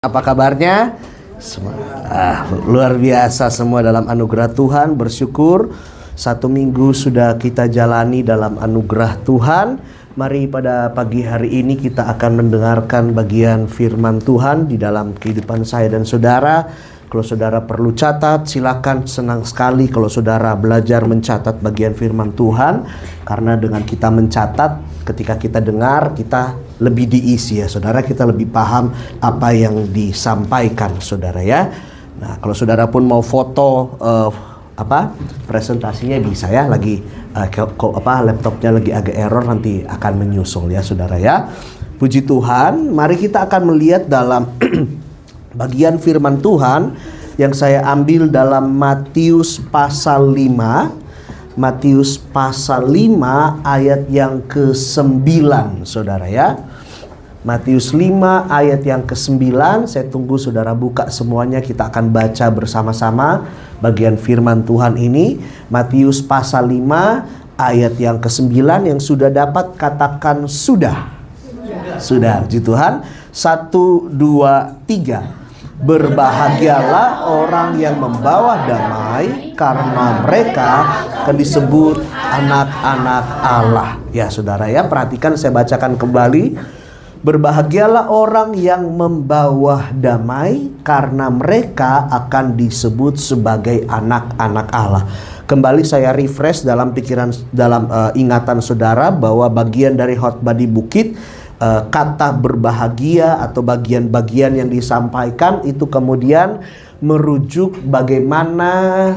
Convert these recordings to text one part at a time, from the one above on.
Apa kabarnya? Luar biasa semua dalam anugerah Tuhan. Bersyukur 1 minggu sudah kita jalani dalam anugerah Tuhan. Mari pada pagi hari ini kita akan mendengarkan bagian firman Tuhan di dalam kehidupan saya dan saudara. Kalau saudara perlu catat, silakan, senang sekali kalau saudara belajar mencatat bagian firman Tuhan. Karena dengan kita mencatat, ketika kita dengar, kita lebih diisi ya saudara, kita lebih paham apa yang disampaikan saudara ya. Nah, kalau saudara pun mau foto presentasinya bisa ya, lagi laptopnya lagi agak error, nanti akan menyusul ya saudara ya. Puji Tuhan, mari kita akan melihat dalam bagian firman Tuhan yang saya ambil dalam Matius pasal 5. Matius pasal 5 ayat yang ke-9 saudara ya. Matius 5 ayat yang ke-9. Saya tunggu saudara buka semuanya, kita akan baca bersama-sama bagian firman Tuhan ini. Matius pasal 5 ayat yang ke-9. Yang sudah dapat katakan sudah. Sudah, puji Tuhan. 1, 2, 3. Berbahagialah orang yang membawa damai, karena mereka akan disebut anak-anak Allah. Ya saudara ya, perhatikan saya bacakan kembali. Berbahagialah orang yang membawa damai, karena mereka akan disebut sebagai anak-anak Allah. Kembali saya refresh dalam pikiran, dalam ingatan saudara bahwa bagian dari khotbah di bukit, kata berbahagia atau bagian-bagian yang disampaikan itu kemudian merujuk bagaimana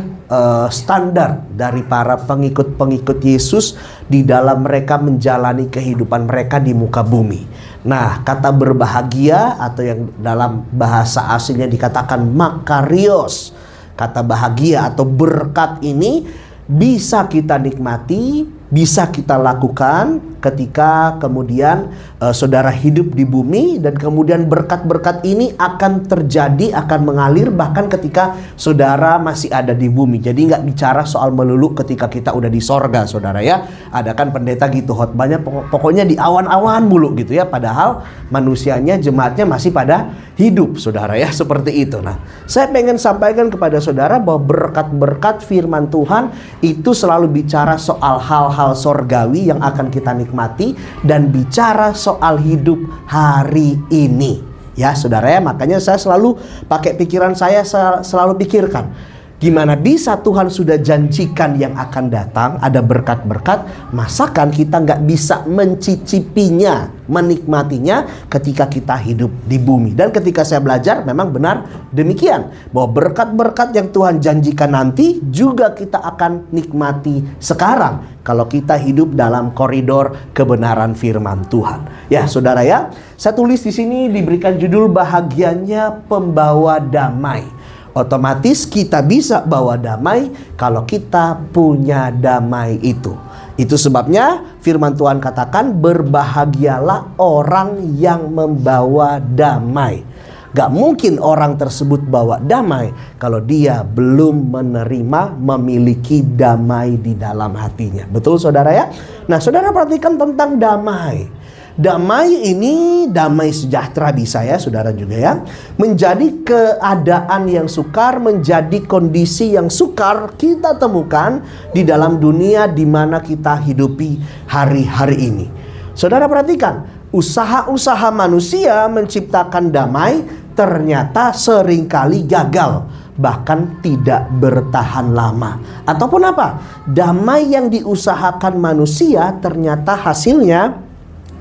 standar dari para pengikut-pengikut Yesus di dalam mereka menjalani kehidupan mereka di muka bumi. Nah, kata berbahagia atau yang dalam bahasa aslinya dikatakan makarios, kata bahagia atau berkat ini bisa kita nikmati, bisa kita lakukan ketika kemudian saudara hidup di bumi, dan kemudian berkat-berkat ini akan terjadi, akan mengalir bahkan ketika saudara masih ada di bumi. Jadi nggak bicara soal melulu ketika kita udah di sorga saudara ya. Ada kan pendeta gitu khotbahnya pokoknya di awan-awan mulu gitu ya, padahal manusianya, jemaatnya masih pada hidup saudara ya, seperti itu. Nah, saya pengen sampaikan kepada saudara bahwa berkat-berkat firman Tuhan itu selalu bicara soal hal-hal sorgawi yang akan kita nikmati dan bicara soal hidup hari ini. Ya saudara ya, makanya saya selalu pakai pikiran, saya selalu pikirkan gimana bisa Tuhan sudah janjikan yang akan datang, ada berkat-berkat, masakan kita nggak bisa mencicipinya, menikmatinya ketika kita hidup di bumi. Dan ketika saya belajar memang benar demikian, bahwa berkat-berkat yang Tuhan janjikan nanti juga kita akan nikmati sekarang kalau kita hidup dalam koridor kebenaran firman Tuhan. Ya saudara ya, saya tulis di sini diberikan judul bahagianya pembawa damai. Otomatis kita bisa bawa damai kalau kita punya damai itu. Itu sebabnya firman Tuhan katakan berbahagialah orang yang membawa damai. Gak mungkin orang tersebut bawa damai kalau dia belum menerima, memiliki damai di dalam hatinya. Betul saudara ya? Nah saudara perhatikan tentang damai. Damai ini, damai sejahtera bisa ya saudara juga ya, menjadi keadaan yang sukar, menjadi kondisi yang sukar kita temukan di dalam dunia di mana kita hidupi hari-hari ini. Saudara perhatikan, usaha-usaha manusia menciptakan damai ternyata seringkali gagal, bahkan tidak bertahan lama. Ataupun apa? Damai yang diusahakan manusia ternyata hasilnya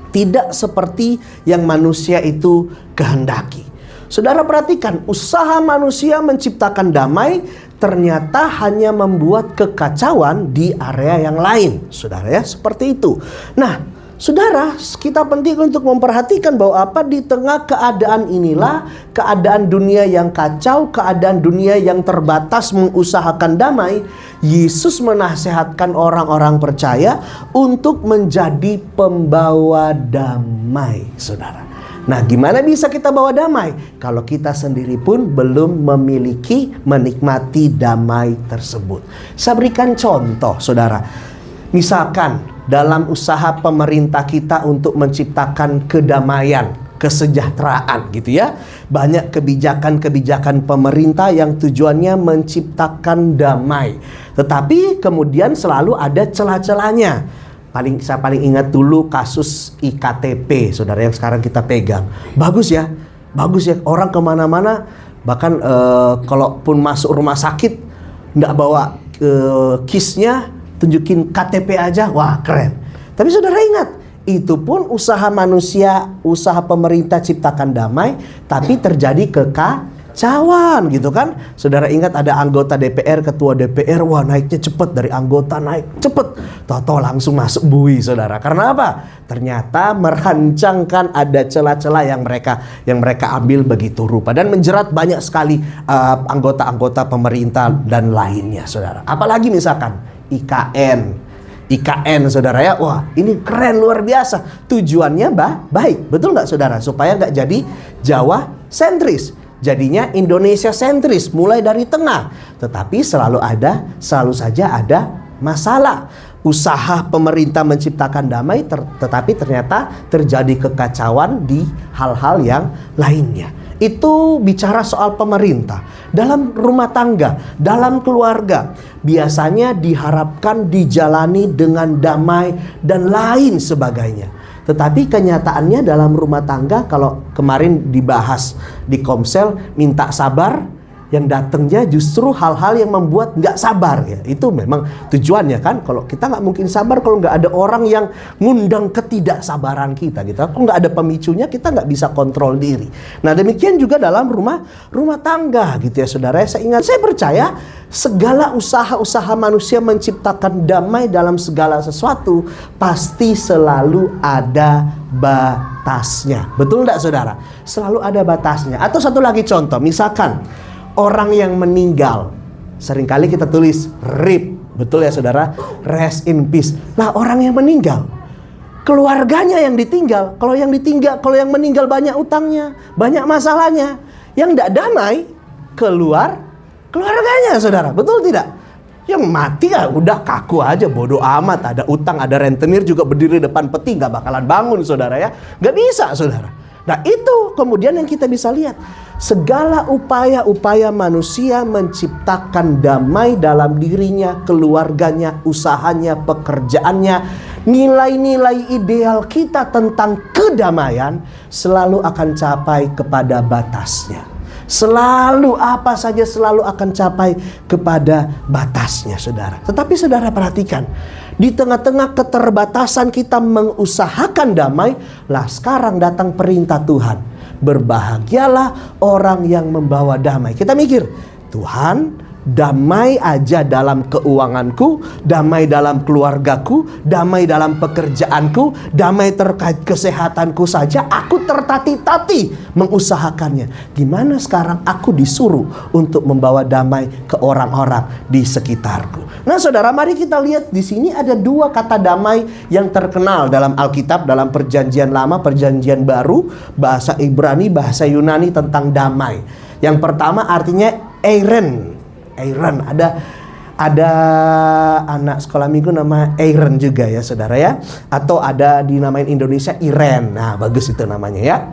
tidak seperti yang manusia itu kehendaki. Saudara perhatikan, usaha manusia menciptakan damai ternyata hanya membuat kekacauan di area yang lain. Saudara ya, seperti itu. Nah, saudara, kita penting untuk memperhatikan bahwa apa di tengah keadaan inilah, keadaan dunia yang kacau, keadaan dunia yang terbatas mengusahakan damai, Yesus menasihatkan orang-orang percaya untuk menjadi pembawa damai, saudara. Nah, gimana bisa kita bawa damai kalau kita sendiri pun belum memiliki, menikmati damai tersebut? Saya berikan contoh, saudara. Misalkan dalam usaha pemerintah kita untuk menciptakan kedamaian, kesejahteraan gitu ya. Banyak kebijakan-kebijakan pemerintah yang tujuannya menciptakan damai. Tetapi kemudian selalu ada celah-celahnya. Saya paling ingat dulu kasus IKTP, saudara, yang sekarang kita pegang. Bagus ya. Orang kemana-mana, bahkan kalaupun masuk rumah sakit, nggak bawa kisnya, tunjukin KTP aja, wah keren. Tapi saudara ingat, itu pun usaha manusia, usaha pemerintah ciptakan damai, tapi terjadi kekacauan gitu kan. Saudara ingat ada anggota DPR, ketua DPR, wah naiknya cepet, dari anggota naik cepet, tahu-tahu langsung masuk bui, saudara. Karena apa? Ternyata merancangkan ada celah-celah yang mereka ambil begitu rupa, dan menjerat banyak sekali anggota-anggota pemerintah dan lainnya, saudara. Apalagi misalkan IKN, saudara ya, wah ini keren, luar biasa. Tujuannya baik, betul nggak saudara? Supaya nggak jadi Jawa sentris, jadinya Indonesia sentris, mulai dari tengah. Tetapi selalu saja ada masalah. Usaha pemerintah menciptakan damai, tetapi ternyata terjadi kekacauan di hal-hal yang lainnya. Itu bicara soal pemerintah. Dalam rumah tangga, dalam keluarga, biasanya diharapkan dijalani dengan damai dan lain sebagainya. Tetapi kenyataannya dalam rumah tangga, kalau kemarin dibahas di Komsel, minta sabar, yang datangnya justru hal-hal yang membuat nggak sabar ya. Itu memang tujuannya kan. Kalau kita nggak mungkin sabar kalau nggak ada orang yang ngundang ketidaksabaran kita gitu. Kalau nggak ada pemicunya, kita nggak bisa kontrol diri. Nah demikian juga dalam rumah tangga gitu ya saudara. Saya percaya segala usaha-usaha manusia menciptakan damai dalam segala sesuatu pasti selalu ada batasnya. Betul nggak saudara? Selalu ada batasnya. Atau satu lagi contoh, misalkan orang yang meninggal, seringkali kita tulis RIP, betul ya saudara, rest in peace. Nah orang yang meninggal, keluarganya yang ditinggal. Kalau yang meninggal banyak utangnya, banyak masalahnya, yang tidak damai keluarganya saudara, betul tidak? Yang mati ya udah kaku aja, bodoh amat, ada utang, ada rentenir juga berdiri depan peti, gak bakalan bangun saudara ya, gak bisa saudara. Nah itu kemudian yang kita bisa lihat, segala upaya-upaya manusia menciptakan damai dalam dirinya, keluarganya, usahanya, pekerjaannya, nilai-nilai ideal kita tentang kedamaian selalu akan capai kepada batasnya. Selalu akan capai kepada batasnya saudara. Tetapi saudara perhatikan, di tengah-tengah keterbatasan kita mengusahakan damai, lah sekarang datang perintah Tuhan. Berbahagialah orang yang membawa damai. Kita mikir, Tuhan, damai aja dalam keuanganku, damai dalam keluargaku, damai dalam pekerjaanku, damai terkait kesehatanku saja, aku tertati-tati mengusahakannya. Gimana sekarang aku disuruh untuk membawa damai ke orang-orang di sekitarku? Nah saudara, mari kita lihat di sini ada dua kata damai yang terkenal dalam Alkitab, dalam Perjanjian Lama, Perjanjian Baru, bahasa Ibrani, bahasa Yunani tentang damai. Yang pertama artinya Eiren. Ada anak sekolah minggu nama Eiren juga ya saudara ya. Atau ada dinamain Indonesia Iren. Nah bagus itu namanya ya,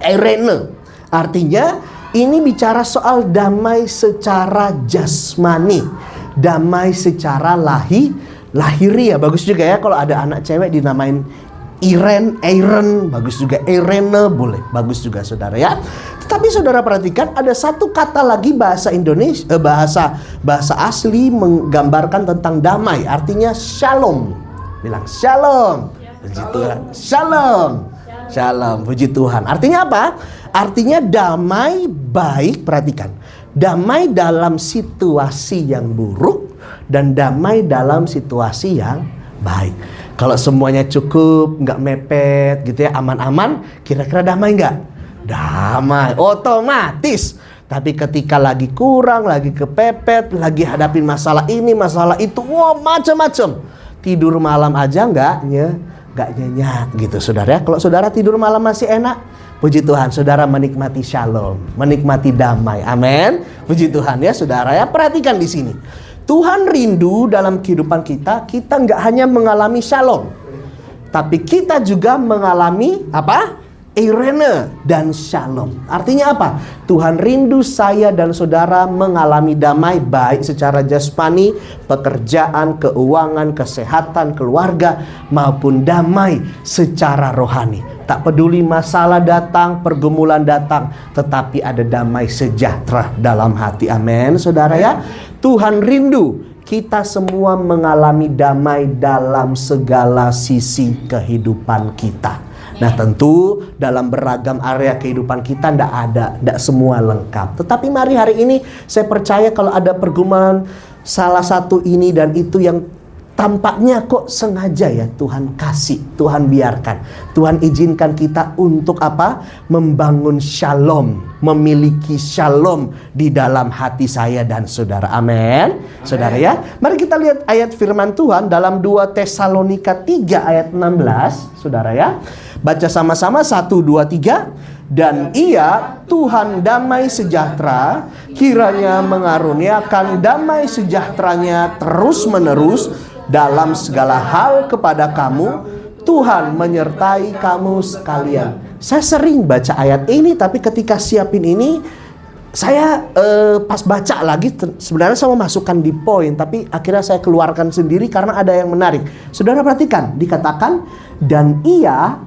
Eirene. Artinya ini bicara soal damai secara jasmani, damai secara lahiri ya. Bagus juga ya kalau ada anak cewek dinamain Eiren, bagus juga. Eirene boleh, bagus juga saudara ya. Tapi saudara perhatikan, ada satu kata lagi bahasa Indonesia, bahasa asli menggambarkan tentang damai, artinya shalom. Bilang shalom. Puji Tuhan. Shalom. Puji Tuhan. Artinya apa? Artinya damai baik, perhatikan. Damai dalam situasi yang buruk dan damai dalam situasi yang baik. Kalau semuanya cukup, nggak mepet gitu ya, aman-aman, kira-kira damai nggak? Damai, otomatis. Tapi ketika lagi kurang, lagi kepepet, lagi hadapin masalah ini, masalah itu, wah macam-macam. Tidur malam aja nggak nyenyak gitu saudara. Kalau saudara tidur malam masih enak, puji Tuhan, saudara menikmati shalom, menikmati damai. Amin. Puji Tuhan ya saudara ya. Perhatikan di sini. Tuhan rindu dalam kehidupan kita nggak hanya mengalami shalom, tapi kita juga mengalami apa? eirene dan shalom. Artinya apa? Tuhan rindu saya dan saudara mengalami damai, baik secara jasmani, pekerjaan, keuangan, kesehatan, keluarga, maupun damai secara rohani. Tak peduli masalah datang, pergumulan datang, tetapi ada damai sejahtera dalam hati. Amin, saudara ya. Tuhan rindu kita semua mengalami damai dalam segala sisi kehidupan kita. Nah tentu dalam beragam area kehidupan kita tidak semua lengkap. Tetapi mari hari ini saya percaya kalau ada pergumulan salah satu ini dan itu yang tampaknya kok sengaja ya Tuhan kasih, Tuhan biarkan, Tuhan izinkan kita untuk apa? Membangun shalom, memiliki shalom di dalam hati saya dan saudara. Amin. Saudara ya, mari kita lihat ayat firman Tuhan dalam 2 Tesalonika 3 ayat 16, saudara ya. Baca sama-sama 1, 2, 3. Dan ia Tuhan damai sejahtera kiranya mengaruniakan damai sejahteranya terus menerus dalam segala hal kepada kamu. Tuhan menyertai kamu sekalian. Saya sering baca ayat ini, tapi ketika siapin ini saya pas baca lagi sebenarnya saya mau masukkan di poin, tapi akhirnya saya keluarkan sendiri karena ada yang menarik. Saudara perhatikan, dikatakan dan ia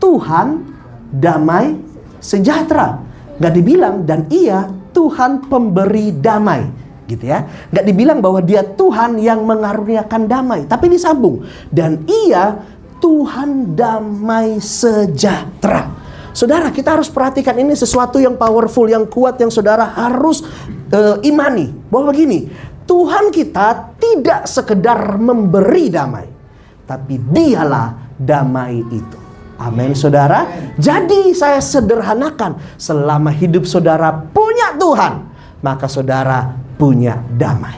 Tuhan damai sejahtera. Gak dibilang dan ia Tuhan pemberi damai, gitu ya. Gak dibilang bahwa dia Tuhan yang mengaruniakan damai, tapi disambung dan ia Tuhan damai sejahtera. Saudara, kita harus perhatikan ini sesuatu yang powerful, yang kuat, yang saudara harus imani. Bahwa begini, Tuhan kita tidak sekedar memberi damai, tapi dialah damai itu. Amin, saudara. Jadi saya sederhanakan, selama hidup saudara punya Tuhan, maka saudara punya damai.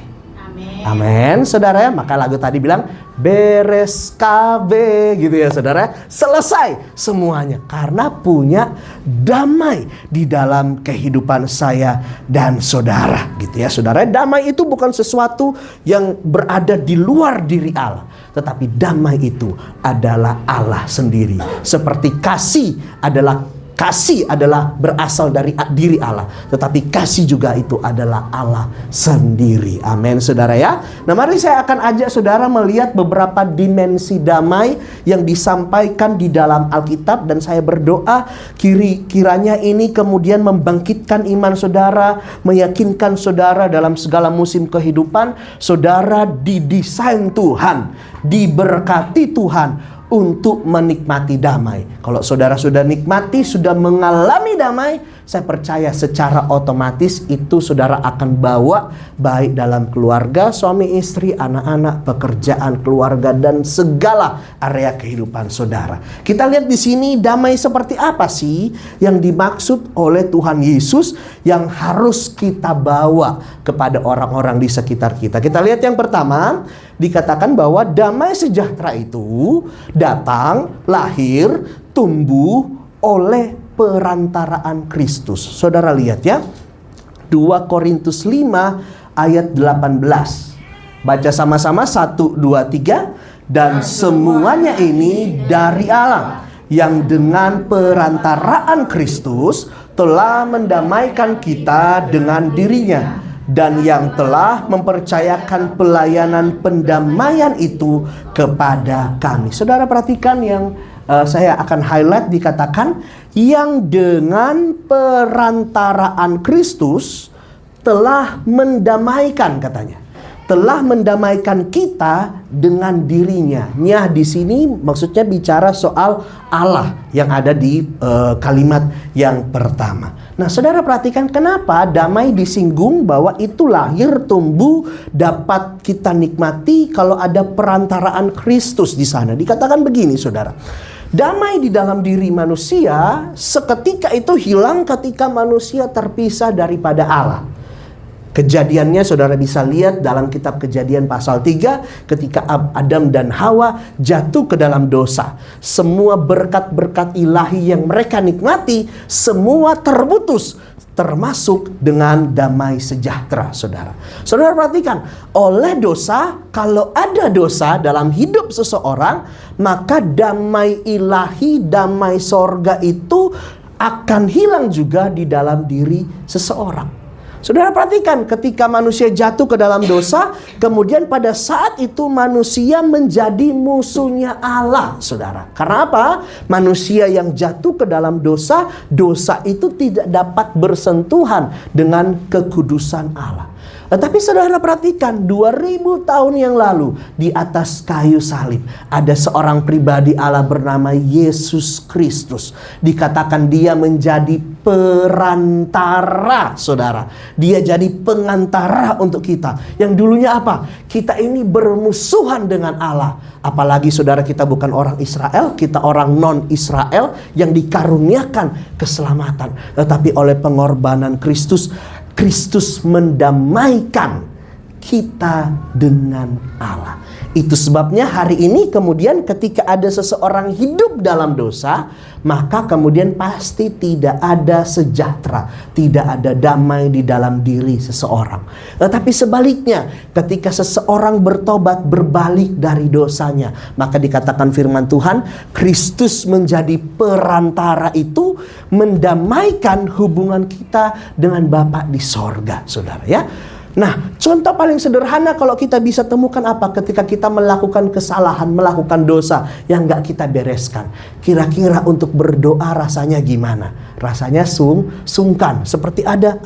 Amin, saudara ya. Maka lagu tadi bilang beres KB gitu ya saudara. Selesai semuanya karena punya damai di dalam kehidupan saya dan saudara gitu ya saudara. Damai itu bukan sesuatu yang berada di luar diri Allah, tetapi damai itu adalah Allah sendiri. Seperti kasih adalah berasal dari diri Allah, tetapi kasih juga itu adalah Allah sendiri. Amin, saudara ya. Nah, mari saya akan ajak saudara melihat beberapa dimensi damai yang disampaikan di dalam Alkitab, dan saya berdoa kiranya ini kemudian membangkitkan iman saudara, meyakinkan saudara dalam segala musim kehidupan. Saudara didesain Tuhan, diberkati Tuhan untuk menikmati damai. Kalau saudara sudah nikmati, sudah mengalami damai, saya percaya secara otomatis itu saudara akan bawa baik dalam keluarga, suami istri, anak-anak, pekerjaan, keluarga, dan segala area kehidupan saudara. Kita lihat di sini damai seperti apa sih yang dimaksud oleh Tuhan Yesus yang harus kita bawa kepada orang-orang di sekitar kita. Kita lihat yang pertama, dikatakan bahwa damai sejahtera itu datang, lahir, tumbuh oleh perantaraan Kristus. Saudara lihat ya, 2 Korintus 5 ayat 18. Baca sama-sama 1, 2, 3. Dan semuanya ini dari Allah yang dengan perantaraan Kristus telah mendamaikan kita dengan dirinya, dan yang telah mempercayakan pelayanan pendamaian itu kepada kami. Saudara perhatikan yang saya akan highlight, dikatakan yang dengan perantaraan Kristus telah mendamaikan, katanya. Telah mendamaikan kita dengan dirinya. Nya di sini maksudnya bicara soal Allah yang ada di kalimat yang pertama. Nah, saudara perhatikan kenapa damai disinggung bahwa itu lahir, tumbuh, dapat kita nikmati kalau ada perantaraan Kristus di sana. Dikatakan begini, saudara. Damai di dalam diri manusia seketika itu hilang ketika manusia terpisah daripada Allah. Kejadiannya saudara bisa lihat dalam kitab Kejadian pasal 3 ketika Adam dan Hawa jatuh ke dalam dosa. Semua berkat-berkat ilahi yang mereka nikmati semua terputus. termasuk dengan damai sejahtera, saudara. Saudara perhatikan, oleh dosa, kalau ada dosa dalam hidup seseorang, maka damai ilahi, damai sorga itu akan hilang juga di dalam diri seseorang. Saudara perhatikan, ketika manusia jatuh ke dalam dosa, kemudian pada saat itu manusia menjadi musuhnya Allah, saudara. Karena apa? Manusia yang jatuh ke dalam dosa, dosa itu tidak dapat bersentuhan dengan kekudusan Allah. Tetapi saudara perhatikan, 2000 tahun yang lalu di atas kayu salib ada seorang pribadi Allah bernama Yesus Kristus. Dikatakan dia menjadi perantara, saudara. Dia jadi pengantara untuk kita. Yang dulunya apa? Kita ini bermusuhan dengan Allah. Apalagi saudara, kita bukan orang Israel, kita orang non-Israel yang dikaruniakan keselamatan. Tetapi oleh pengorbanan Kristus, Kristus mendamaikan kita dengan Allah. Itu sebabnya hari ini kemudian ketika ada seseorang hidup dalam dosa, maka kemudian pasti tidak ada sejahtera, tidak ada damai di dalam diri seseorang. Tetapi sebaliknya, ketika seseorang bertobat, berbalik dari dosanya, maka dikatakan firman Tuhan, Kristus menjadi perantara itu, mendamaikan hubungan kita dengan Bapa di sorga, saudara ya. Nah, contoh paling sederhana kalau kita bisa temukan apa? Ketika kita melakukan kesalahan, melakukan dosa yang gak kita bereskan. Kira-kira untuk berdoa rasanya gimana? Rasanya sungkan. Seperti ada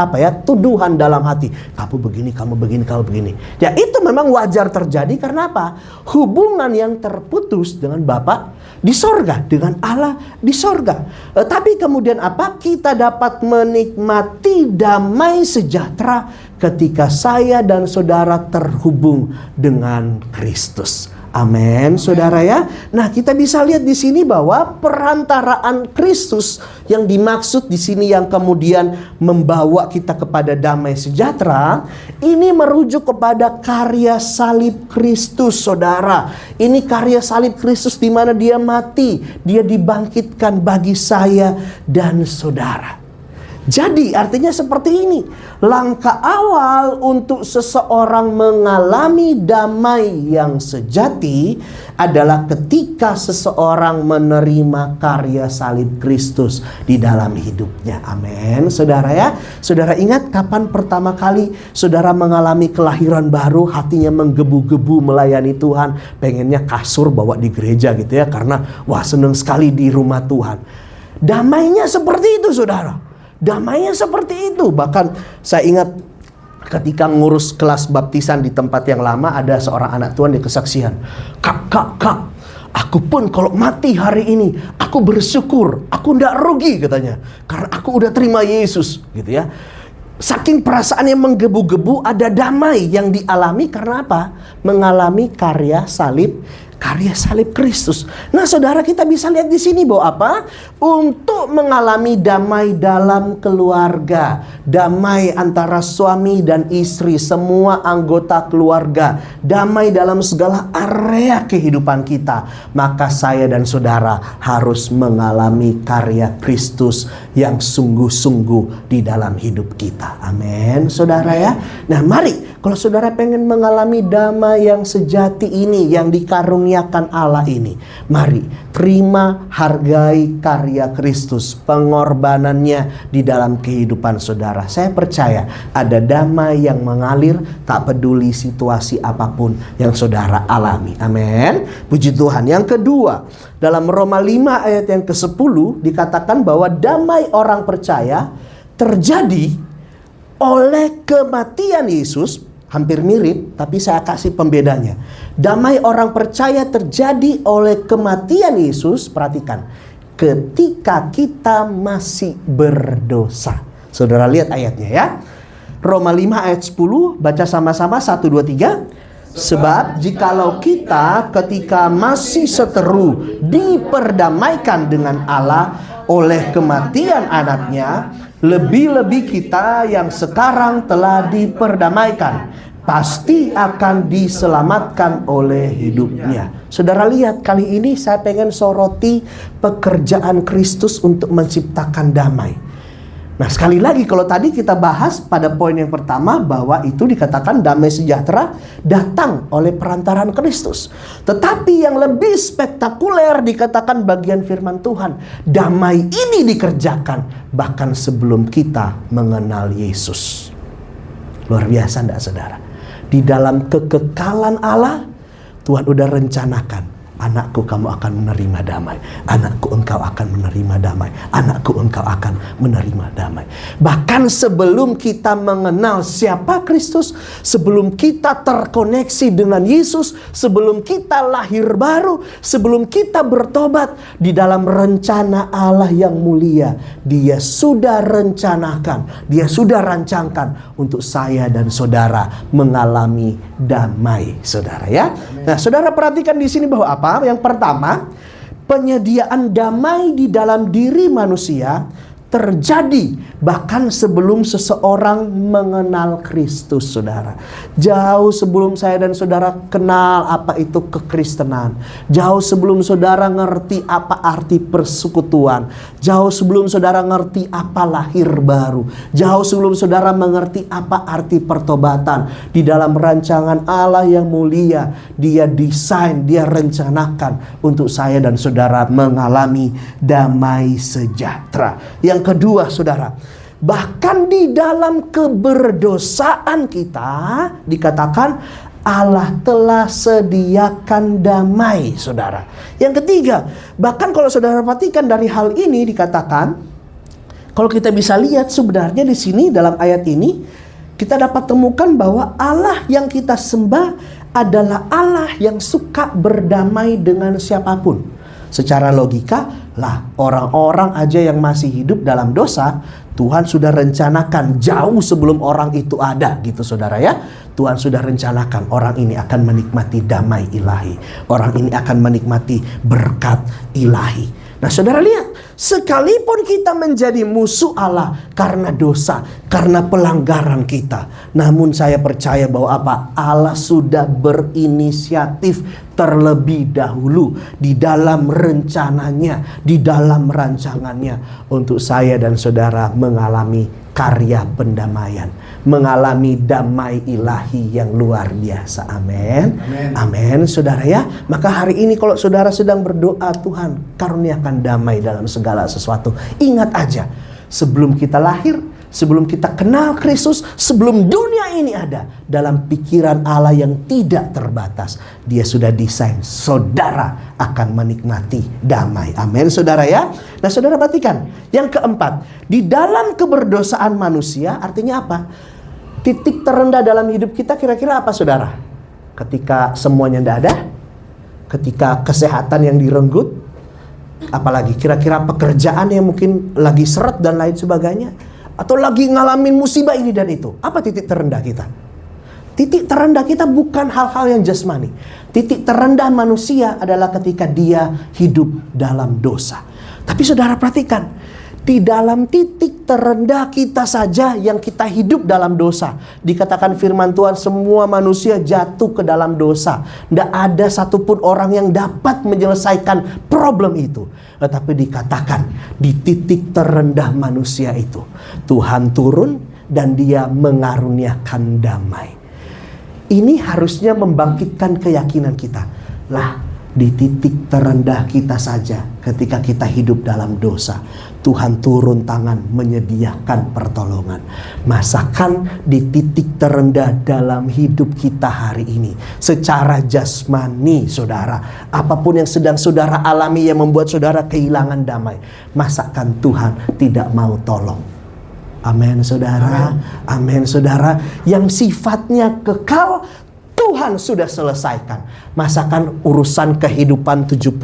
tuduhan dalam hati. Kamu begini, kamu begini, kamu begini. Ya itu memang wajar terjadi karena apa? Hubungan yang terputus dengan Bapa di sorga, dengan Allah di sorga. Tapi kemudian apa? Kita dapat menikmati damai sejahtera ketika saya dan saudara terhubung dengan Kristus. Amin, saudara ya. Nah, kita bisa lihat di sini bahwa perantaraan Kristus yang dimaksud di sini yang kemudian membawa kita kepada damai sejahtera, ini merujuk kepada karya salib Kristus, saudara. Ini karya salib Kristus di mana dia mati, dia dibangkitkan bagi saya dan saudara. Jadi artinya seperti ini. Langkah awal untuk seseorang mengalami damai yang sejati adalah ketika seseorang menerima karya salib Kristus di dalam hidupnya. Amin, saudara ya. Saudara ingat kapan pertama kali saudara mengalami kelahiran baru, hatinya menggebu-gebu melayani Tuhan, pengennya kasur bawa di gereja gitu ya, karena wah seneng sekali di rumah Tuhan. Damainya seperti itu, saudara. Damainya seperti itu. Bahkan saya ingat ketika ngurus kelas baptisan di tempat yang lama, ada seorang anak Tuhan di kesaksian. Kak, aku pun kalau mati hari ini, aku bersyukur, aku ndak rugi katanya. Karena aku udah terima Yesus gitu ya. Saking perasaan yang menggebu-gebu, ada damai yang dialami karena apa? Mengalami karya salib Kristus. Nah, saudara, kita bisa lihat di sini bahwa apa? Untuk mengalami damai dalam keluarga, damai antara suami dan istri, semua anggota keluarga, damai dalam segala area kehidupan kita, maka saya dan saudara harus mengalami karya Kristus yang sungguh-sungguh di dalam hidup kita. Amin, saudara ya. Nah, mari kalau saudara pengen mengalami damai yang sejati ini, yang dikaruniakan Allah ini, mari terima, hargai karya Kristus, pengorbanannya di dalam kehidupan saudara. Saya percaya ada damai yang mengalir, tak peduli situasi apapun yang saudara alami. Amin. Puji Tuhan. Yang kedua, dalam Roma 5 ayat yang ke-10 dikatakan bahwa damai orang percaya terjadi oleh kematian Yesus. Hampir mirip, tapi saya kasih pembedanya. Damai orang percaya terjadi oleh kematian Yesus. Perhatikan, ketika kita masih berdosa. Saudara lihat ayatnya ya. Roma 5 ayat 10, baca sama-sama 1, 2, 3. Sebab jikalau kita ketika masih seteru diperdamaikan dengan Allah oleh kematian anaknya, lebih-lebih kita yang sekarang telah diperdamaikan pasti akan diselamatkan oleh hidupnya. Saudara lihat, kali ini saya pengen soroti pekerjaan Kristus untuk menciptakan damai. Nah, sekali lagi kalau tadi kita bahas pada poin yang pertama bahwa itu dikatakan damai sejahtera datang oleh perantaraan Kristus. Tetapi yang lebih spektakuler dikatakan bagian firman Tuhan, damai ini dikerjakan bahkan sebelum kita mengenal Yesus. Luar biasa enggak saudara? Di dalam kekekalan Allah, Tuhan udah rencanakan, anakku kamu akan menerima damai. Anakku engkau akan menerima damai. Anakku engkau akan menerima damai. Bahkan sebelum kita mengenal siapa Kristus, sebelum kita terkoneksi dengan Yesus, sebelum kita lahir baru, sebelum kita bertobat, di dalam rencana Allah yang mulia, Dia sudah rencanakan, Dia sudah rancangkan untuk saya dan saudara mengalami damai, saudara ya. Nah, saudara perhatikan di sini bahwa apa? Yang pertama, penyediaan damai di dalam diri manusia terjadi bahkan sebelum seseorang mengenal Kristus, saudara. Jauh sebelum saya dan saudara kenal apa itu kekristenan, jauh sebelum saudara ngerti apa arti persekutuan, jauh sebelum saudara ngerti apa lahir baru, jauh sebelum saudara mengerti apa arti pertobatan, di dalam rancangan Allah yang mulia, Dia desain, Dia rencanakan untuk saya dan saudara mengalami damai sejahtera. Yang kedua, saudara, bahkan di dalam keberdosaan kita dikatakan Allah telah sediakan damai, saudara. Yang ketiga, bahkan kalau saudara perhatikan dari hal ini dikatakan, kalau kita bisa lihat sebenarnya di sini dalam ayat ini kita dapat temukan bahwa Allah yang kita sembah adalah Allah yang suka berdamai dengan siapapun. Secara logika lah, orang-orang aja yang masih hidup dalam dosa, Tuhan sudah rencanakan jauh sebelum orang itu ada, gitu saudara ya. Tuhan sudah rencanakan orang ini akan menikmati damai ilahi, orang ini akan menikmati berkat ilahi. Nah, saudara lihat, sekalipun kita menjadi musuh Allah karena dosa, karena pelanggaran kita, namun saya percaya bahwa apa? Allah sudah berinisiatif terlebih dahulu di dalam rencananya, di dalam rancangannya untuk saya dan saudara mengalami karya pendamaian, mengalami damai ilahi yang luar biasa. Amin. Amin, saudara ya. Maka hari ini kalau saudara sedang berdoa, Tuhan karuniakan damai dalam segala sesuatu, ingat aja, sebelum kita lahir, sebelum kita kenal Kristus, sebelum dunia ini ada, dalam pikiran Allah yang tidak terbatas, Dia sudah desain saudara akan menikmati damai. Amin, saudara ya. Nah, saudara perhatikan, yang keempat, di dalam keberdosaan manusia artinya apa? Titik terendah dalam hidup kita kira-kira apa, saudara? Ketika semuanya tidak ada, ketika kesehatan yang direnggut, apalagi kira-kira pekerjaan yang mungkin lagi seret dan lain sebagainya, atau lagi ngalamin musibah ini dan itu. Apa titik terendah kita? Titik terendah kita bukan hal-hal yang jasmani. Titik terendah manusia adalah ketika dia hidup dalam dosa. Tapi saudara perhatikan, di dalam titik terendah kita saja yang kita hidup dalam dosa, dikatakan firman Tuhan, semua manusia jatuh ke dalam dosa. Tidak ada satupun orang yang dapat menyelesaikan problem itu. Tetapi dikatakan di titik terendah manusia itu, Tuhan turun dan Dia mengaruniakan damai. Ini harusnya membangkitkan keyakinan kita. Lah, di titik terendah kita saja, ketika kita hidup dalam dosa, Tuhan turun tangan menyediakan pertolongan. Masakan di titik terendah dalam hidup kita hari ini, secara jasmani, saudara, apapun yang sedang saudara alami yang membuat saudara kehilangan damai, masakan Tuhan tidak mau tolong. Amin, saudara. Amin, saudara. Yang sifatnya kekal, Tuhan sudah selesaikan. Masakan urusan kehidupan 70-80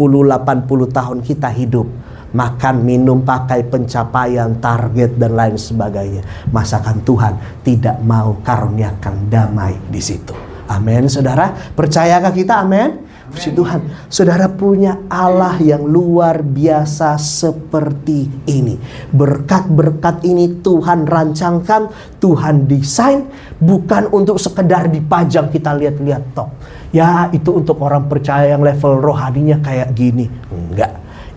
tahun kita hidup, makan, minum, pakai, pencapaian, target, dan lain sebagainya, masakan Tuhan tidak mau karuniakan damai di situ. Amin, saudara. Percayakah kita? Amin. Puji Tuhan, saudara punya Allah yang luar biasa seperti ini. Berkat-berkat ini Tuhan rancangkan, Tuhan desain, bukan untuk sekedar dipajang kita lihat-lihat tok. Ya, itu untuk orang percaya yang level rohaninya kayak gini. Enggak.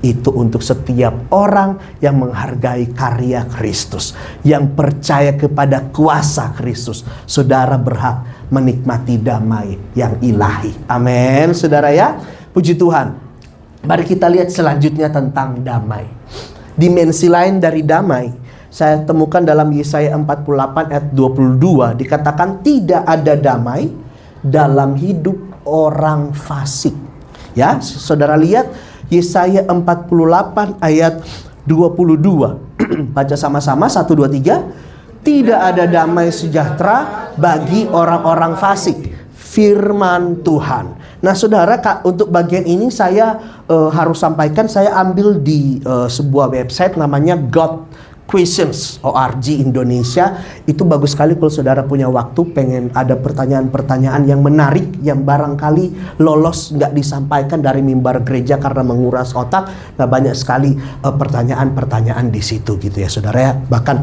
itu untuk setiap orang yang menghargai karya Kristus, yang percaya kepada kuasa Kristus. Saudara berhak menikmati damai yang ilahi. Amin, saudara ya. Puji Tuhan. Mari kita lihat selanjutnya tentang damai. Dimensi lain dari damai saya temukan dalam Yesaya 48 ayat 22, dikatakan tidak ada damai dalam hidup orang fasik. Ya, saudara lihat Yesaya 48 ayat 22. Baca sama-sama 1 2 3. Tidak ada damai sejahtera bagi orang-orang fasik. Firman Tuhan. Nah, saudara, untuk bagian ini saya harus sampaikan, saya ambil di sebuah website namanya GodQuestions.org Indonesia. Itu bagus sekali kalau saudara punya waktu, pengen ada pertanyaan-pertanyaan yang menarik, yang barangkali lolos nggak disampaikan dari mimbar gereja karena menguras otak. Nah, banyak sekali pertanyaan-pertanyaan di situ gitu ya saudara ya. Bahkan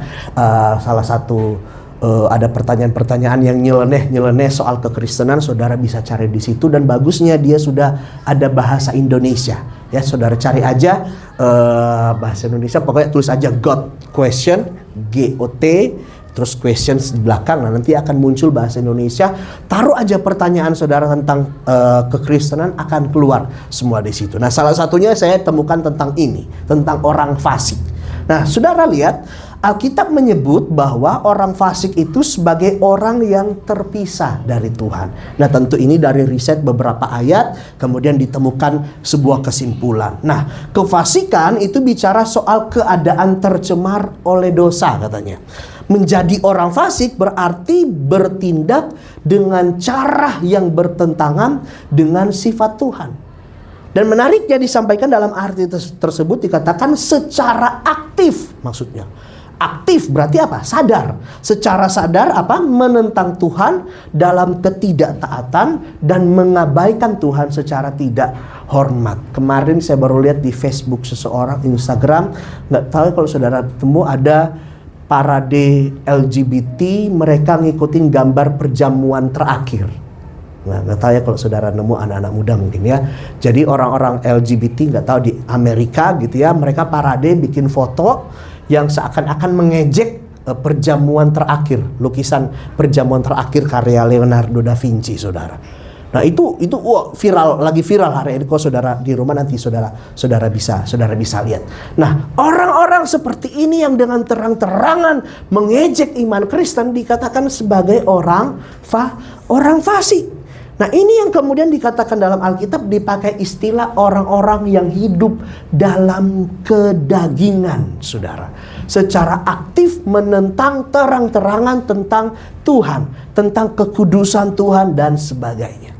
salah satu ada pertanyaan-pertanyaan yang nyeleneh soal kekristenan, saudara bisa cari di situ, dan bagusnya dia sudah ada bahasa Indonesia. Ya, saudara cari aja bahasa Indonesia, pokoknya tulis aja God Question, GOT, terus questions di belakang. Nah, nanti akan muncul bahasa Indonesia. Taruh aja pertanyaan saudara tentang kekristenan, akan keluar semua di situ. Nah, salah satunya saya temukan tentang ini, tentang orang fasik. Nah, saudara lihat, Alkitab menyebut bahwa orang fasik itu sebagai orang yang terpisah dari Tuhan. Nah, tentu ini dari riset beberapa ayat, kemudian ditemukan sebuah kesimpulan. Nah, kefasikan itu bicara soal keadaan tercemar oleh dosa katanya. Menjadi orang fasik berarti bertindak dengan cara yang bertentangan dengan sifat Tuhan. Dan menariknya disampaikan dalam arti tersebut dikatakan secara aktif, maksudnya. Aktif berarti apa? Sadar. Secara sadar apa? Menentang Tuhan dalam ketidaktaatan dan mengabaikan Tuhan secara tidak hormat. Kemarin saya baru lihat di Facebook seseorang, Instagram, nggak tahu kalau saudara temu, ada parade LGBT, mereka ngikutin gambar perjamuan terakhir. Nah, nggak tahu ya kalau saudara nemu, anak-anak muda mungkin ya. Jadi orang-orang LGBT, nggak tahu di Amerika gitu ya, mereka parade bikin foto yang seakan-akan mengejek perjamuan terakhir, lukisan perjamuan terakhir karya Leonardo da Vinci, saudara. Nah, itu viral, lagi viral hari ini. Kalau saudara di rumah nanti saudara bisa lihat. Nah, orang-orang seperti ini yang dengan terang-terangan mengejek iman Kristen dikatakan sebagai orang fasik. Nah, ini yang kemudian dikatakan dalam Alkitab dipakai istilah orang-orang yang hidup dalam kedagingan, saudara. Secara aktif menentang terang-terangan tentang Tuhan, tentang kekudusan Tuhan dan sebagainya.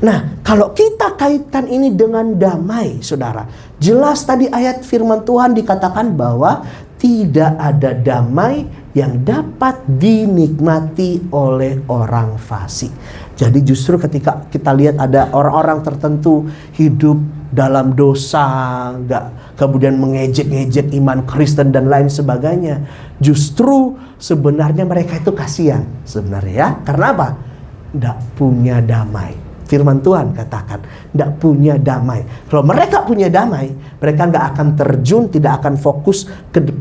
Nah, kalau kita kaitkan ini dengan damai, saudara, jelas tadi ayat firman Tuhan dikatakan bahwa tidak ada damai yang dapat dinikmati oleh orang fasik. Jadi justru ketika kita lihat ada orang-orang tertentu hidup dalam dosa, kemudian mengejek-ngejek iman Kristen dan lain sebagainya, justru sebenarnya mereka itu kasihan sebenarnya ya. Karena apa? Tidak punya damai. Firman Tuhan katakan tidak punya damai. Kalau mereka punya damai, mereka nggak akan terjun, tidak akan fokus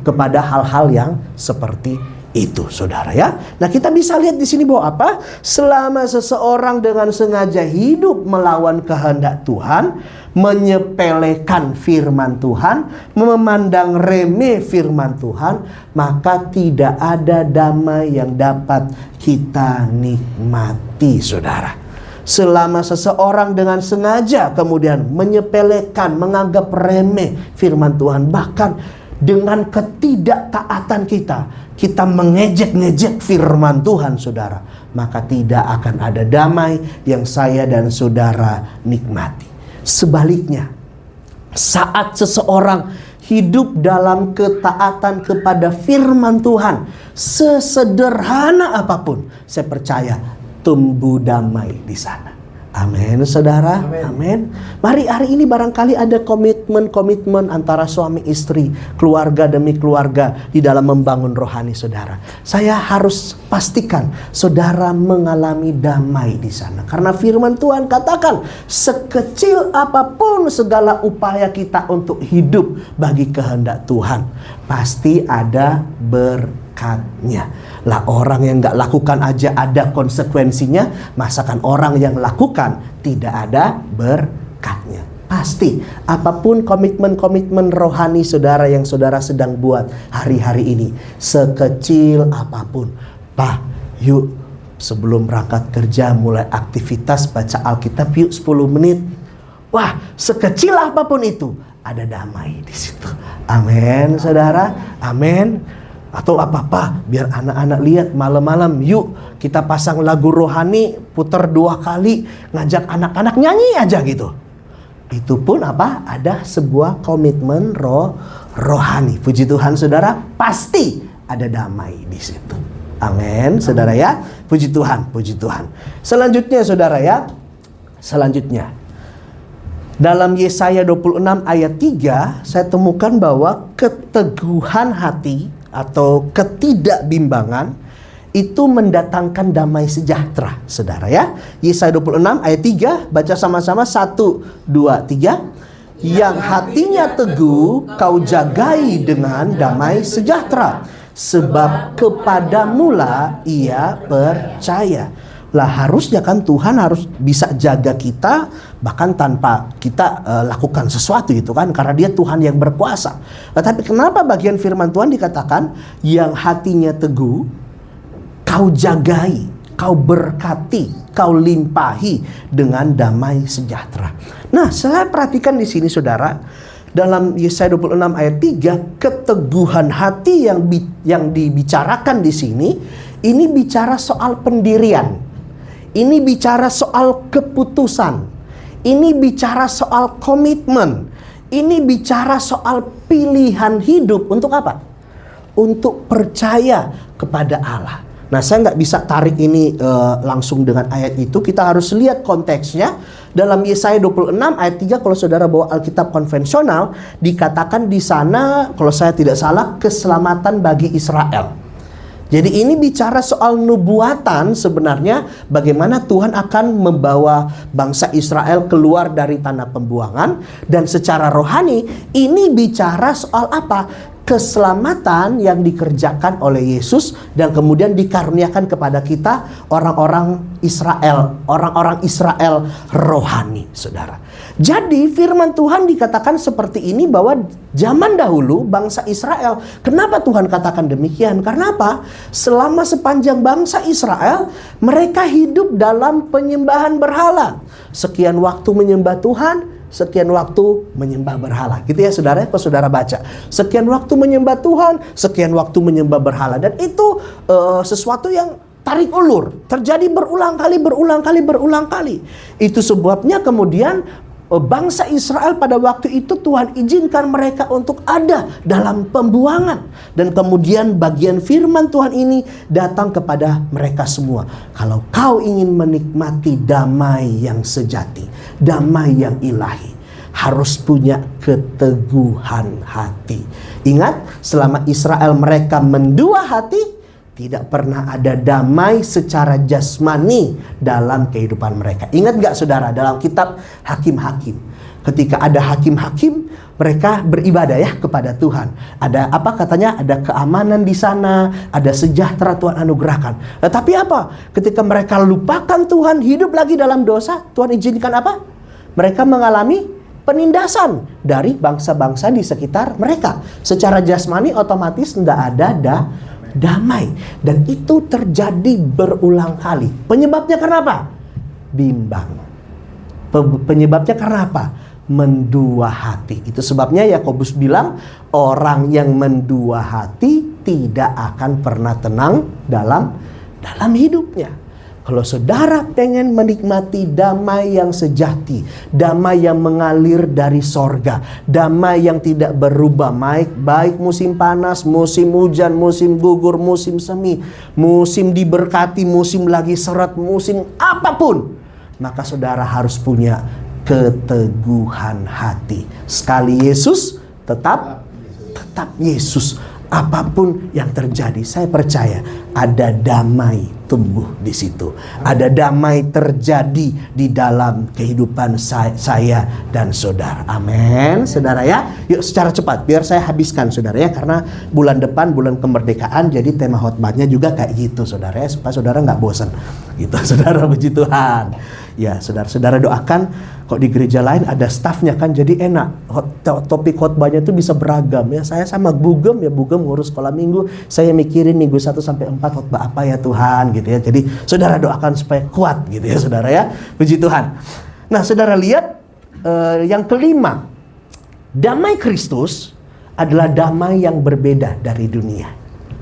kepada hal-hal yang seperti itu, saudara ya. Nah, kita bisa lihat di sini bahwa apa? Selama seseorang dengan sengaja hidup melawan kehendak Tuhan, menyepelekan firman Tuhan, memandang remeh firman Tuhan, maka tidak ada damai yang dapat kita nikmati, saudara. Selama seseorang dengan sengaja kemudian menyepelekan, menganggap remeh firman Tuhan, bahkan dengan ketidaktaatan kita mengejek-ngejek firman Tuhan, saudara, maka tidak akan ada damai yang saya dan saudara nikmati. Sebaliknya, saat seseorang hidup dalam ketaatan kepada firman Tuhan, sesederhana apapun, saya percaya tumbuh damai di sana. Amin, saudara. Amin. Mari hari ini barangkali ada komitmen antara suami istri, keluarga demi keluarga di dalam membangun rohani saudara. Saya harus pastikan saudara mengalami damai di sana. Karena firman Tuhan katakan, sekecil apapun segala upaya kita untuk hidup bagi kehendak Tuhan, pasti ada berkatnya. Lah orang yang gak lakukan aja ada konsekuensinya, masakan orang yang lakukan tidak ada berkatnya. Pasti apapun komitmen rohani saudara yang saudara sedang buat hari-hari ini, sekecil apapun, yuk sebelum berangkat kerja mulai aktivitas baca Alkitab yuk 10 menit. Wah, sekecil apapun itu ada damai di situ. Amin, saudara. Amin. Atau apa-apa, biar anak-anak lihat malam-malam, yuk kita pasang lagu rohani, putar 2 kali, ngajak anak-anak nyanyi aja gitu. Itu pun ada sebuah komitmen rohani. Puji Tuhan saudara, pasti ada damai di situ. Amin, saudara ya. Puji Tuhan, puji Tuhan. Selanjutnya saudara ya, dalam Yesaya 26 ayat 3, saya temukan bahwa keteguhan hati atau ketidakbimbangan itu mendatangkan damai sejahtera, saudara ya. Yesaya 26 ayat 3, baca sama-sama 1, 2, 3. Yang hatinya teguh kau jagai dengan damai sejahtera, sebab kepadamulah ia percaya. Lah harusnya kan Tuhan harus bisa jaga kita bahkan tanpa kita lakukan sesuatu gitu kan, karena dia Tuhan yang berkuasa. Tetapi kenapa bagian firman Tuhan dikatakan yang hatinya teguh kau jagai, kau berkati, kau limpahi dengan damai sejahtera. Nah, saya perhatikan di sini saudara, dalam Yesaya 26 ayat 3, keteguhan hati yang dibicarakan di sini, ini bicara soal pendirian. Ini bicara soal keputusan. Ini bicara soal komitmen. Ini bicara soal pilihan hidup. Untuk apa? Untuk percaya kepada Allah. Nah, saya nggak bisa tarik ini langsung dengan ayat itu. Kita harus lihat konteksnya. Dalam Yesaya 26 ayat 3, kalau saudara bawa Alkitab konvensional, dikatakan di sana, kalau saya tidak salah, keselamatan bagi Israel. Jadi ini bicara soal nubuatan sebenarnya, bagaimana Tuhan akan membawa bangsa Israel keluar dari tanah pembuangan. Dan secara rohani ini bicara soal apa? Keselamatan yang dikerjakan oleh Yesus dan kemudian dikaruniakan kepada kita orang-orang Israel rohani, saudara. Jadi firman Tuhan dikatakan seperti ini, bahwa zaman dahulu bangsa Israel, kenapa Tuhan katakan demikian? Karena apa? Selama sepanjang bangsa Israel, mereka hidup dalam penyembahan berhala. Sekian waktu menyembah Tuhan, sekian waktu menyembah berhala. Gitu ya saudara, kalau saudara baca. Sekian waktu menyembah Tuhan, sekian waktu menyembah berhala. Dan itu sesuatu yang tarik ulur. Terjadi berulang kali. Itu sebabnya kemudian bangsa Israel pada waktu itu Tuhan izinkan mereka untuk ada dalam pembuangan. Dan kemudian bagian firman Tuhan ini datang kepada mereka semua. Kalau kau ingin menikmati damai yang sejati, damai yang ilahi, harus punya keteguhan hati. Ingat, selama Israel mereka mendua hati, tidak pernah ada damai secara jasmani dalam kehidupan mereka. Ingat gak saudara, dalam kitab Hakim-Hakim, ketika ada hakim-hakim, mereka beribadah ya kepada Tuhan. Ada apa katanya? Ada keamanan di sana, ada sejahtera Tuhan anugerahkan. Tetapi apa? Ketika mereka lupakan Tuhan, hidup lagi dalam dosa, Tuhan izinkan apa? Mereka mengalami penindasan dari bangsa-bangsa di sekitar mereka. Secara jasmani otomatis tidak ada damai. Dan itu terjadi berulang kali. Penyebabnya kenapa? Bimbang. Penyebabnya karena apa? Mendua hati. Itu sebabnya Yakobus bilang, orang yang mendua hati tidak akan pernah tenang dalam hidupnya. Kalau saudara pengen menikmati damai yang sejati, damai yang mengalir dari sorga, damai yang tidak berubah, baik musim panas, musim hujan, musim gugur, musim semi, musim diberkati, musim lagi seret, musim apapun, maka saudara harus punya keteguhan hati. Sekali Yesus, tetap Yesus. Apapun yang terjadi, saya percaya ada damai tumbuh di situ. Ada damai terjadi di dalam kehidupan saya dan saudara. Amin, saudara ya. Yuk secara cepat, biar saya habiskan saudara ya. Karena bulan depan, bulan kemerdekaan, jadi tema khotbahnya juga kayak gitu saudara ya. Supaya saudara nggak bosan gitu saudara, puji Tuhan. Ya saudara-saudara doakan, kok di gereja lain ada stafnya kan, jadi enak. Topik khotbahnya itu bisa beragam ya. Saya sama Bugem ngurus sekolah minggu, saya mikirin minggu 1 sampai 4 khotbah apa ya Tuhan gitu ya. Jadi saudara doakan supaya kuat gitu ya saudara ya. Puji Tuhan. Nah saudara lihat yang kelima, damai Kristus adalah damai yang berbeda dari dunia.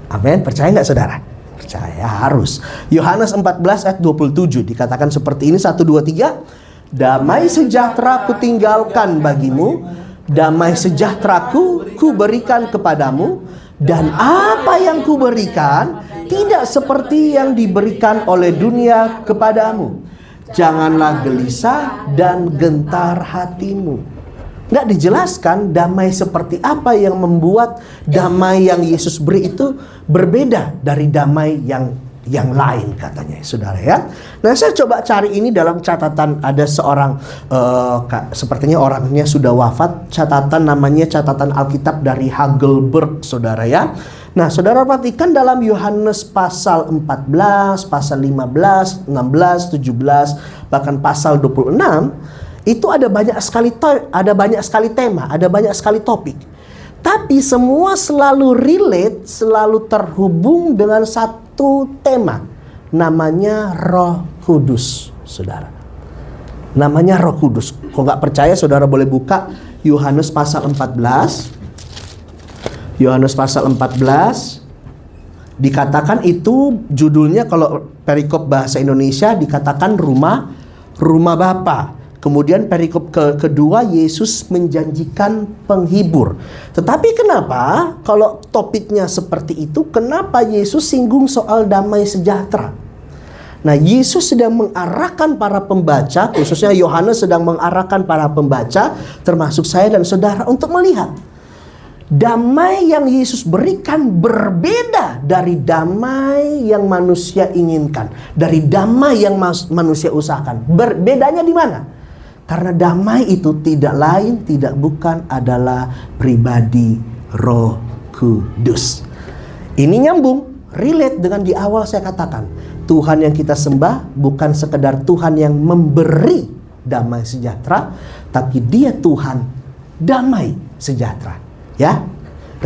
Amin, percaya nggak saudara? Percaya, harus. Yohanes 14 ayat 27 dikatakan seperti ini, 1, 2, 3. Damai sejahtera ku tinggalkan bagimu, damai sejahteraku ku berikan kepadamu, dan apa yang ku berikan tidak seperti yang diberikan oleh dunia kepadamu. Janganlah gelisah dan gentar hatimu. Nggak dijelaskan damai seperti apa yang membuat damai yang Yesus beri itu berbeda dari damai yang lain katanya saudara ya. Nah saya coba cari ini dalam catatan, ada seorang sepertinya orangnya sudah wafat, catatan namanya catatan Alkitab dari Hagelberg saudara ya. Nah saudara perhatikan dalam Yohanes pasal 14, pasal 15, 16, 17, bahkan pasal 26, itu ada banyak sekali tema, ada banyak sekali topik. Tapi semua selalu relate, selalu terhubung dengan satu tema. Namanya Roh Kudus, saudara. Namanya Roh Kudus. Kalau nggak percaya, saudara boleh buka Yohanes pasal 14. Yohanes pasal 14. Dikatakan itu judulnya, kalau perikop bahasa Indonesia dikatakan rumah Bapa. Kemudian perikop kedua, Yesus menjanjikan penghibur. Tetapi kenapa kalau topiknya seperti itu, kenapa Yesus singgung soal damai sejahtera? Nah, Yesus sedang mengarahkan para pembaca, khususnya Yohanes sedang mengarahkan para pembaca, termasuk saya dan saudara, untuk melihat damai yang Yesus berikan berbeda dari damai yang manusia inginkan, dari damai yang manusia usahakan. Bedanya di mana? Karena damai itu tidak lain, tidak bukan adalah pribadi Roh Kudus. Ini nyambung, relate dengan di awal saya katakan. Tuhan yang kita sembah bukan sekedar Tuhan yang memberi damai sejahtera, tapi Dia Tuhan damai sejahtera. Ya,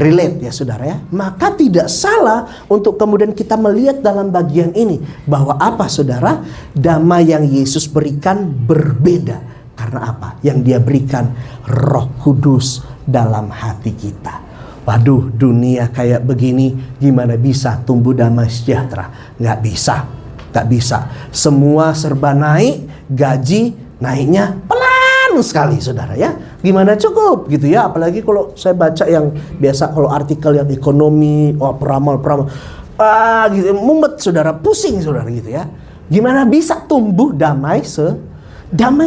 relate ya saudara ya. Maka tidak salah untuk kemudian kita melihat dalam bagian ini bahwa apa saudara? Damai yang Yesus berikan berbeda. Karena apa? Yang Dia berikan Roh Kudus dalam hati kita. Waduh, dunia kayak begini gimana bisa tumbuh damai sejahtera? Nggak bisa. Semua serba naik, gaji naiknya pelan sekali saudara ya. Gimana cukup gitu ya. Apalagi kalau saya baca yang biasa, kalau artikel yang ekonomi, peramal gitu, mumet saudara, pusing saudara gitu ya. Gimana bisa tumbuh damai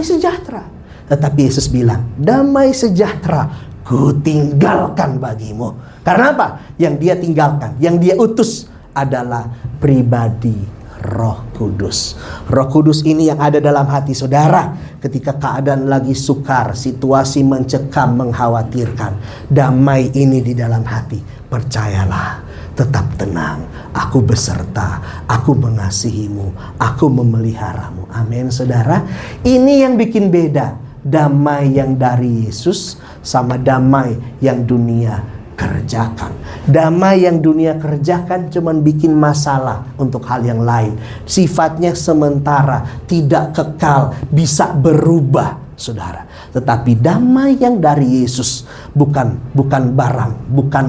sejahtera? Tetapi Yesus bilang, damai sejahtera ku tinggalkan bagimu. Karena apa? Yang Dia tinggalkan, yang Dia utus adalah pribadi Roh Kudus. Roh Kudus ini yang ada dalam hati saudara ketika keadaan lagi sukar, situasi mencekam, mengkhawatirkan. Damai ini di dalam hati. Percayalah, tetap tenang. Aku beserta, aku mengasihimu, aku memeliharamu. Amin saudara. Ini yang bikin beda damai yang dari Yesus sama damai yang dunia kerjakan. Damai yang dunia kerjakan cuman bikin masalah untuk hal yang lain. Sifatnya sementara, tidak kekal, bisa berubah saudara. Tetapi damai yang dari Yesus bukan barang, bukan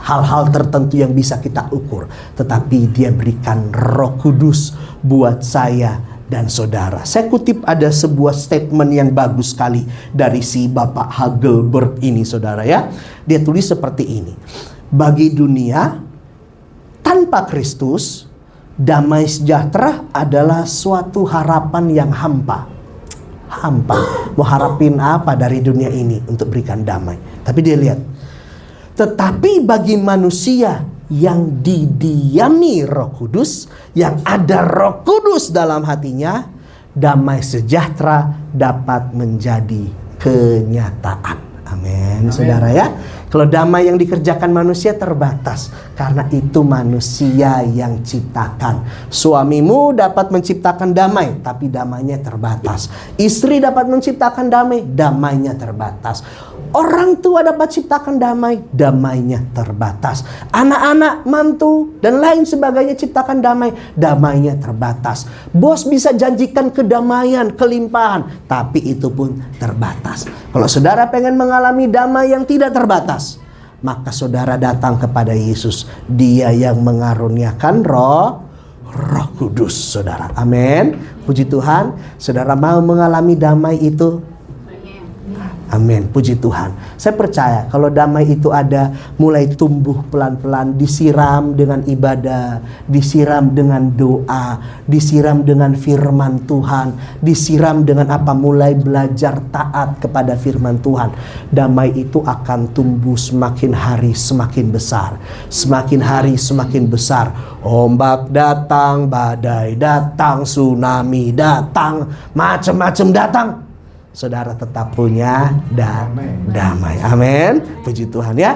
hal-hal tertentu yang bisa kita ukur, tetapi Dia berikan Roh Kudus buat saya dan saudara. Saya kutip ada sebuah statement yang bagus sekali dari si Bapak Hagelberg ini saudara ya. Dia tulis seperti ini. Bagi dunia, tanpa Kristus, damai sejahtera adalah suatu harapan yang hampa. Mau harapin apa dari dunia ini untuk berikan damai? Tapi dia lihat, tetapi bagi manusia yang didiami Roh Kudus, yang ada Roh Kudus dalam hatinya, damai sejahtera dapat menjadi kenyataan. Amin, saudara ya. Kalau damai yang dikerjakan manusia terbatas, karena itu manusia yang ciptakan. Suamimu dapat menciptakan damai, tapi damainya terbatas. Istri dapat menciptakan damai, damainya terbatas. Orang tua dapat ciptakan damai, damainya terbatas. Anak-anak, mantu, dan lain sebagainya ciptakan damai, damainya terbatas. Bos bisa janjikan kedamaian, kelimpahan, tapi itu pun terbatas. Kalau saudara pengen mengalami damai yang tidak terbatas, maka saudara datang kepada Yesus. Dia yang mengaruniakan Roh Kudus, saudara. Amin. Puji Tuhan. Saudara mau mengalami damai itu? Amin, puji Tuhan. Saya percaya kalau damai itu ada, mulai tumbuh pelan-pelan, disiram dengan ibadah, disiram dengan doa, disiram dengan firman Tuhan, disiram dengan apa? Mulai belajar taat kepada firman Tuhan. Damai itu akan tumbuh semakin hari semakin besar. Semakin hari semakin besar. Ombak datang, badai datang, tsunami datang, macam-macam datang, saudara tetap punya damai. Amin. Puji Tuhan ya.